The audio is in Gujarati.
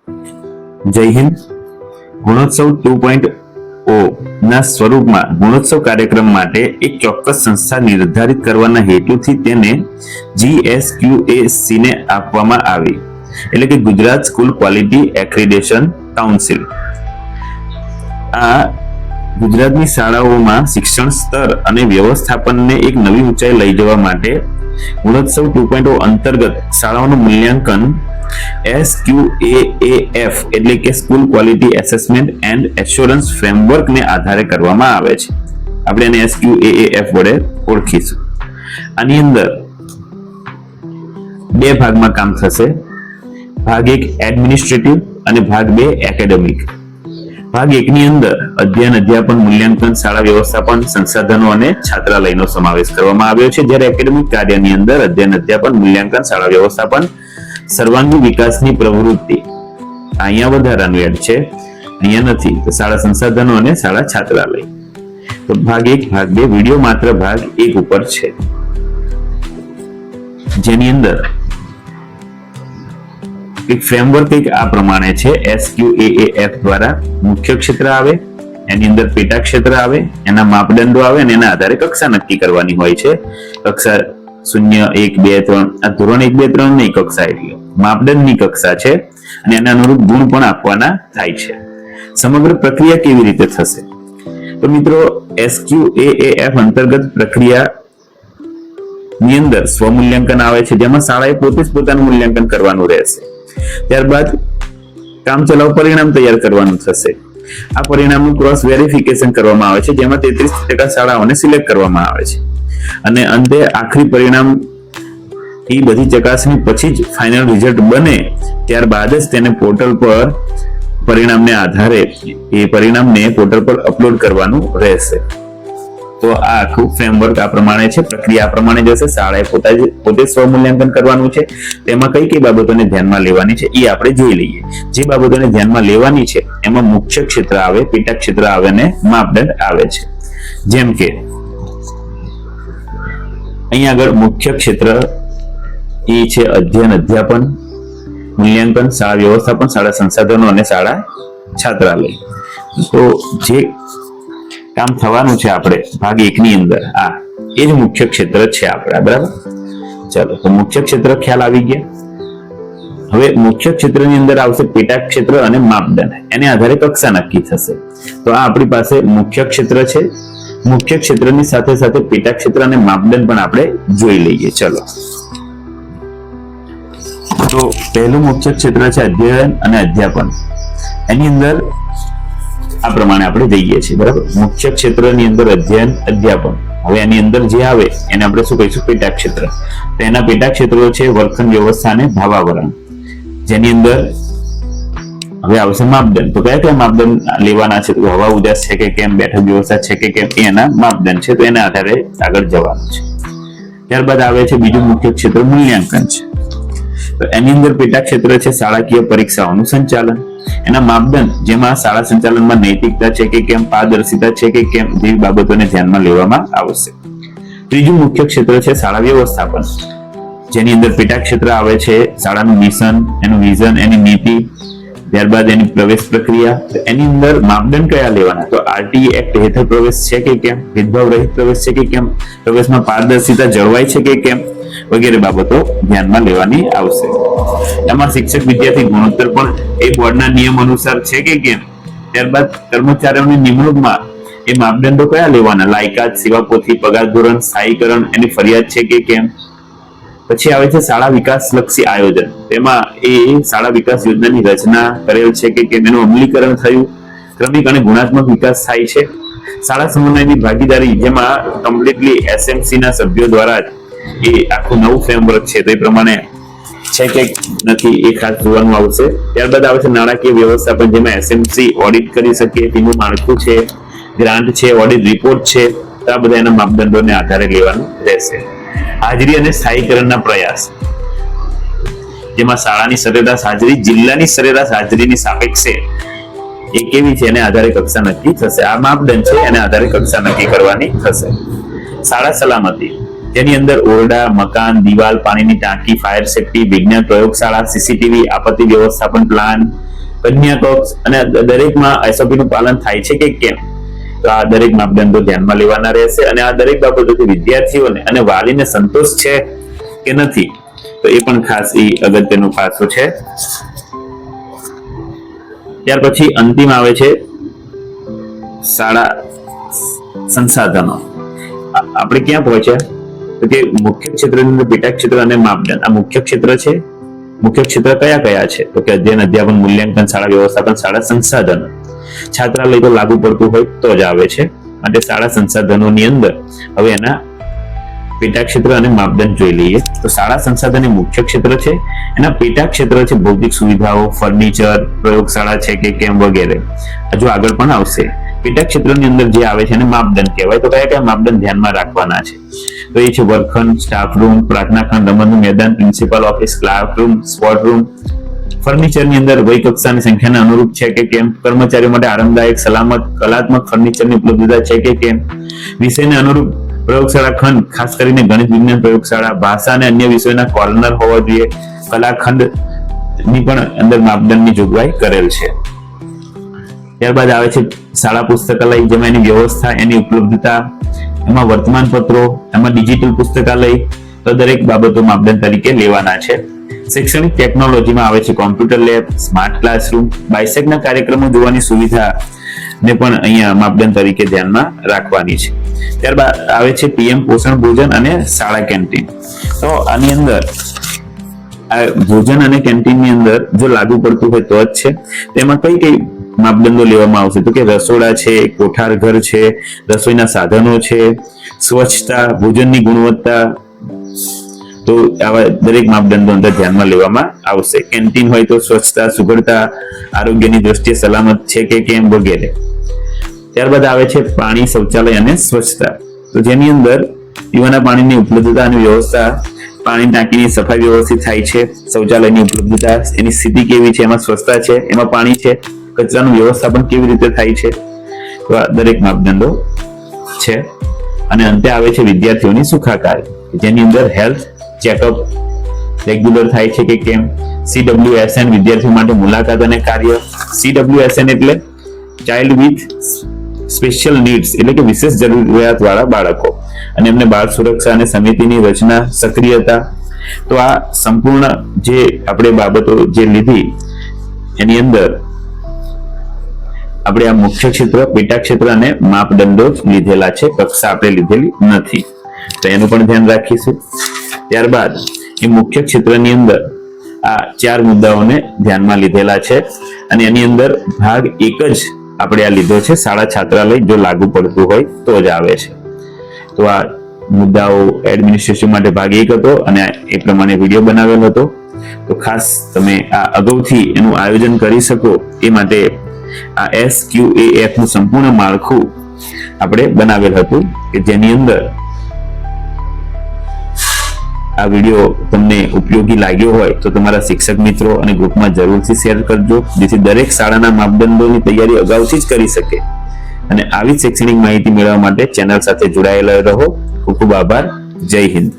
જય હિન્દ. ગુણોત્સવ 2.0 ના સ્વરૂપમાં ગુણોત્સવ કાર્યક્રમ માટે એક ચોક્કસ સંસ્થા નિર્ધારિત કરવાના હેતુથી તેને GSQAC ને આપવામાં આવી, એટલે કે Gujarat school quality accreditation council. આ ગુજરાતની શાળાઓમાં શિક્ષણ સ્તર અને વ્યવસ્થાપનને એક નવી ઊંચાઈ લઈ જવા માટે ગુણોત્સવ 2.0 અંતર્ગત શાળાઓનું મૂલ્યાંકન SQAAF એટલે કે school quality assessment and assurance framework ને આધારે કરવામાં આવે છે. આપણે એને SQAAF વડે ઓળખીશું. આની અંદર બે ભાગમાં કામ થશે. ભાગ 1 એડમિનિસ્ટ્રેટિવ અને ભાગ 2 એકેડેમિક. ભાગ 1 ની અંદર અધ્યયન, અધ્યાપન, મૂલ્યાંકન, શાળા વ્યવસ્થાપન, સંસાધનો અને છાત્રાલયનો સમાવેશ કરવામાં આવ્યો છે, જ્યારે એકેડેમિક કાર્યની અંદર અધ્યયન, અધ્યાપન, મૂલ્યાંકન, શાળા વ્યવસ્થાપન, સર્વાંગી વિકાસની પ્રવૃત્તિ અહીંયા વધારાનું એડ છે, અહીંયા નથી. તો શાળા સંસાધનો અને શાળા છાત્રાલય. તો ભાગ 1, ભાગ 2 વિડીયો માત્ર ભાગ 1 ઉપર છે, જેની અંદર એક ફ્રેમવર્ક એક આ પ્રમાણે છે. SQAAF દ્વારા મુખ્ય ક્ષેત્ર આવે, એની અંદર પેટા ક્ષેત્ર આવે, એના માપદંડો આવે અને એના આધારે કક્ષા નક્કી કરવાની હોય છે. કક્ષા 0, 1, 2, 3 આ ધોરણ 1, 2, 3 ની કક્ષા એટલે માપદંડની કક્ષા છે અને એના અનુરૂપ ગુણ પણ આપવાના થાય છે. સમગ્ર પ્રક્રિયા કેવી રીતે થશે? તો મિત્રો, SQAAF અંતર્ગત પ્રક્રિયા ની અંદર સ્વમૂલ્યાંકન આવે છે, જેમાં શાળાએ પોતે જ પોતાનું મૂલ્યાંકન કરવાનું રહેશે. ત્યારબાદ કામચલાઉ પરિણામ તૈયાર કરવાનું થશે. આ પરિણામનું ક્રોસ વેરિફિકેશન કરવામાં આવે છે, જેમાં 33% શાળાઓને સિલેક્ટ કરવામાં આવે છે અને અંતે આખરી પરિણામ એ બધી ચકાસણી પછી જ ફાઇનલ રિઝલ્ટ બને, ત્યારબાદ જ તેને પોર્ટલ પર પરિણામને આધારે એ પરિણામને પોર્ટલ પર અપલોડ કરવાનું રહેશે. તો આ આખું ફ્રેમવર્ક આ પ્રમાણે છે, પ્રક્રિયા આ પ્રમાણે જશે. શાળાએ પોતે સ્વમૂલ્યાંકન કરવાનું છે. તેમાં કઈ કઈ બાબતોને ધ્યાનમાં લેવાની છે એ આપણે જોઈ લઈએ. જે બાબતોને ધ્યાનમાં લેવાની છે એમાં મુખ્ય ક્ષેત્ર આવે, પેટા ક્ષેત્ર આવે અને માપદંડ આવે છે. જેમ કે અહીંયા આગળ મુખ્ય ક્ષેત્ર એ છે અધ્યયન, અધ્યાપન, મૂલ્યાંકન, શાળા વ્યવસ્થાપન, શાળા સંસાધનો અને શાળા છાત્રાલય. તો જે કામ થવાનું છે આપણે ભાગ 1 ની અંદર આ એ જ મુખ્ય ક્ષેત્ર છે આપણા, બરાબર? ચાલો, તો મુખ્ય ક્ષેત્ર ખ્યાલ આવી ગયા. હવે મુખ્ય ક્ષેત્રની અંદર આવશે પેટા ક્ષેત્ર અને માપદંડ. એને આધારે કક્ષા નક્કી થશે. તો આ આપણી પાસે મુખ્ય ક્ષેત્ર છે. મુખ્ય ક્ષેત્રની સાથે સાથે પેટા ક્ષેત્ર અને માપદંડ પણ આપણે જોઈ લઈએ. ચલો, તો પહેલું મુખ્ય ક્ષેત્ર છે અધ્યયન અને અધ્યાપન. એની અંદર આ પ્રમાણે આપણે જઈએ છીએ, બરાબર? મુખ્ય ક્ષેત્રની અંદર અધ્યયન, અધ્યાપન. હવે એની અંદર જે આવે એને આપણે શું કહીશું? પેટા ક્ષેત્ર. તો એના પેટા ક્ષેત્રો છે વર્ગખંડ વ્યવસ્થા અને ભાવાવરણ. જેની અંદર હવે આવશે માપદંડ. તો કયા કયા માપદંડ લેવાના છે? તો હવા ઉજાસ છે કે કેમ, બેઠક વ્યવસ્થા છે કે કેમ, એના માપદંડ છે. તો એના આધારે આગળ જવાનું છે. ત્યારબાદ આવે છે બીજું મુખ્ય ક્ષેત્ર મૂલ્યાંકન છે. તો એની અંદર પેટા ક્ષેત્ર છે શાળાકીય પરીક્ષાઓનું સંચાલન. એના માપદંડ જેમાં શાળા સંચાલનમાં નૈતિકતા છે કે કેમ, પારદર્શિતા છે કે કેમ, જેવી બાબતોને ધ્યાનમાં લેવામાં આવશે. ત્રીજું મુખ્ય ક્ષેત્ર છે શાળા વ્યવસ્થાપન, જેની અંદર પેટા ક્ષેત્ર આવે છે શાળાનું મિશન, એનું વિઝન, એની નીતિ, ત્યારબાદ એની પ્રવેશ પ્રક્રિયા. એની અંદર માપદંડ કયા લેવાના? તો RTE એક્ટ હેઠળ પ્રવેશ છે કે કેમ, ભેદભાવ રહિત પ્રવેશ છે કે કેમ, પ્રવેશમાં પારદર્શિતા જળવાય છે કે કેમ, વગેરે બાબતો ધ્યાનમાં લેવાની આવશે. એમાં શિક્ષક વિદ્યાર્થી ગુણોત્તર પણ એ બોર્ડના નિયમ અનુસાર છે કે કેમ. ત્યારબાદ કર્મચારીઓની નિમણૂકમાં એ માપદંડો કયા લેવાના? લાયકાત, સેવાપોથી, પગાર ધોરણ, સ્થાયીકરણ, એની ફરિયાદ છે કે કેમ. પછી આવે છે શાળા વિકાસ લક્ષી આયોજન. તેમાં એ શાળા વિકાસ યોજનાની રચના કરેલ છે કે કેમ, એનું અમલીકરણ થયું, ક્રમિક અને ગુણાત્મક વિકાસ થાય છે. શાળા સમન્વયની ભાગીદારી, જેમાં કમ્પ્લીટલી SMC ના સભ્યો દ્વારા એ આખું નવું ફ્રેમવર્ક છે, તો એ પ્રમાણે છે કે નથી એ ખાસ જોવાનું આવશે. ત્યારબાદ આવશે નાણાકીય વ્યવસ્થાપન, જેમાં SMC ઓડિટ કરી શકીએ તેનું માળખું છે, ગ્રાન્ટ છે, ઓડિટ રિપોર્ટ છે. આ બધા એના માપદંડોને આધારે લેવાનું રહેશે. હાજરી અને સ્થાયીકરણના પ્રયાસ, જેમાં શાળાની સરેરાશ હાજરી જિલ્લાની સરેરાશ હાજરીની સાપેક્ષે એ કેવી છે એને આધારે કક્ષા નક્કી થશે. આ માપદંડ છે, એને આધારે કક્ષા નક્કી કરવાની થશે. શાળા સલામતી, જેની અંદર ઓરડા, મકાન, દિવાલ, પાણીની ટાંકી, ફાયર સેફટી, વિજ્ઞાન પ્રયોગશાળા, CCTV, આપત્તિ વ્યવસ્થાપન પ્લાન, કન્યા કક્ષ અને દરેકમાં SOP નું પાલન થાય છે કે કેમ, તો આ દરેક માપદંડો ધ્યાનમાં લેવાના રહેશે અને આ દરેક બાબતોથી વિદ્યાર્થીઓને અને વાલીને સંતોષ છે કે નથી, તો એ પણ ખાસ અગત્યનું પાસું છે. ત્યાર પછી અંતિમ આવે છે શાળા સંસાધનો. આપણે ક્યાં પહોંચ્યા, તો કે મુખ્ય ક્ષેત્રની અંદર પેટા ક્ષેત્ર અને માપદંડ. આ મુખ્ય ક્ષેત્ર છે. મુખ્ય ક્ષેત્ર કયા કયા છે, તો કે અધ્યયન, અધ્યાપન, મૂલ્યાંકન, શાળા વ્યવસ્થાપન, શાળા સંસાધનો. છાત્રાલય તો લાગુ પડતું હોય તો જ આવે છે, માટે શાળા સંસાધનોની અંદર હવે એના પેટા ક્ષેત્ર અને માપદંડ જોઈ લઈએ. તો શાળા સંસાધન એ મુખ્ય ક્ષેત્ર છે, એના પેટા ક્ષેત્ર છે ભૌતિક સુવિધાઓ, ફર્નિચર, પ્રયોગશાળા છે કે કેમ વગેરે. હજુ આગળ પણ આવશે. પેટા ક્ષેત્રની અંદર જે આવે છે એને માપદંડ કહેવાય. તો કયા કયા માપદંડ ધ્યાનમાં રાખવાના છે, તો એ છે વર્ગખંડ, સ્ટાફ રૂમ, પ્રાર્થના ખંડ, રમતનું મેદાન, principal office, classroom, sport room. ફર્નિચરની અંદર વય કક્ષાની સંખ્યાને અનુરૂપ છે કે કેમ, કર્મચારીઓ માટે આરામદાયક, સલામત, કલાત્મક ફર્નિચરની ઉપલબ્ધતા છે કે કેમ, વિષયને અનુરૂપ પ્રયોગશાળા ખંડ, ખાસ કરીને ગણિત વિજ્ઞાન પ્રયોગશાળા, ભાષા અને અન્ય વિષયોના કોર્નર હોવા જોઈએ. કલાખંડની પણ અંદર માપદંડની જોગવાઈ કરેલ છે. ત્યારબાદ આવે છે શાળા પુસ્તકાલય, જેમાં એની વ્યવસ્થા, એની ઉપલબ્ધતા, એમાં વર્તમાન પત્રો, એમાં ડિજિટલ પુસ્તકાલય, તો દરેક બાબતો માપદંડ તરીકે લેવાના છે. શૈક્ષણિક ટેકનોલોજીમાં આવે છે કોમ્પ્યુટર લેબ, સ્માર્ટ ક્લાસરૂમ, બાયસેગના કાર્યક્રમો જોવાની સુવિધા ને પણ અહીંયા માપદંડ તરીકે ધ્યાનમાં રાખવાની છે. ત્યારબાદ આવે છે PM પોષણ ભોજન અને શાળા કેન્ટીન. તો આની અંદર આ ભોજન અને કેન્ટીનની અંદર જો લાગુ પડતું હોય તો જ છે. તેમાં કઈ કઈ માપદંડો લેવામાં આવશે, તો કે રસોડા છે, કોઠાર ઘર છે, રસોઈના સાધનો છે, સ્વચ્છતા, ભોજનની ગુણવત્તા, તો આવા દરેક માપદંડો અંદર ધ્યાનમાં લેવામાં આવશે. કેન્ટીન હોય તો સ્વચ્છતા, સુઘડતા, આરોગ્યની દ્રષ્ટિએ સલામત છે કે કેમ વગેરે. ત્યારબાદ આવે છે પાણી, શૌચાલય અને સ્વચ્છતા. તો જેની અંદર પીવાના પાણીની ઉપલબ્ધતા અને વ્યવસ્થા, પાણી ટાંકીની સફાઈ વ્યવસ્થિત થાય છે, શૌચાલયની ઉપલબ્ધતા, એની સ્થિતિ કેવી છે, એમાં સ્વચ્છતા છે, એમાં પાણી છે, કચરાનું વ્યવસ્થાપન કેવી રીતે થાય છે, તો આ દરેક માપદંડો છે. અને અંતે આવે છે વિદ્યાર્થીઓની સુખાકારી, જેની અંદર હેલ્થ ચેકઅપ રેગ્યુલર થાય છે કે કેમ, CWSN વિદ્યાર્થીઓ માટે મુલાકાત અને કાર્ય. CWSN એટલે ચાઇલ્ડ વિથ સ્પેશિયલ નીડ્સ, એટલે કે વિશેષ જરૂરિયાત વાળા બાળકો, અને એમને બાળ સુરક્ષા અને સમિતિની રચના, સક્રિયતા. તો આ સંપૂર્ણ જે આપણે બાબતો જે લીધી એની અંદર આપણે આ મુખ્ય ક્ષેત્ર, પેટા ક્ષેત્ર અને માપદંડો લીધેલા છે, કક્ષા આપણે લીધેલી નથી, તો એનું પણ ધ્યાન રાખીશું. ત્યારબાદ એ મુખ્ય ક્ષેત્રની અંદર આ 4 મુદ્દાઓને ધ્યાનમાં લીધેલા છે, અને એની અંદર ભાગ 1 જ આપણે આ લીધો છે, શાળા છાત્રાલય જો લાગુ પડતું હોય તો જ આવે છે. તો આ મુદ્દાઓ એડમિનિસ્ટ્રેશન માટે ભાગ 1 હતો અને એ પ્રમાણે વિડીયો બનાવેલ હતો. તો ખાસ તમે આ અગાઉથી એનું આયોજન કરી શકો એ માટે આ SQAF નું સંપૂર્ણ માળખું આપણે બનાવેલ હતું, કે જેની અંદર આ વિડીયો તમને ઉપયોગી લાગ્યો હોય તો તમારા શિક્ષક મિત્રો અને ગ્રુપમાં જરૂરથી શેર કરજો, જેથી દરેક શાળાના માપદંડોની તૈયારી અગાઉથી જ કરી શકે. અને આવી શૈક્ષણિક માહિતી મેળવવા માટે ચેનલ સાથે જોડાયેલા રહો. ખૂબ ખૂબ આભાર. જય હિન્દ.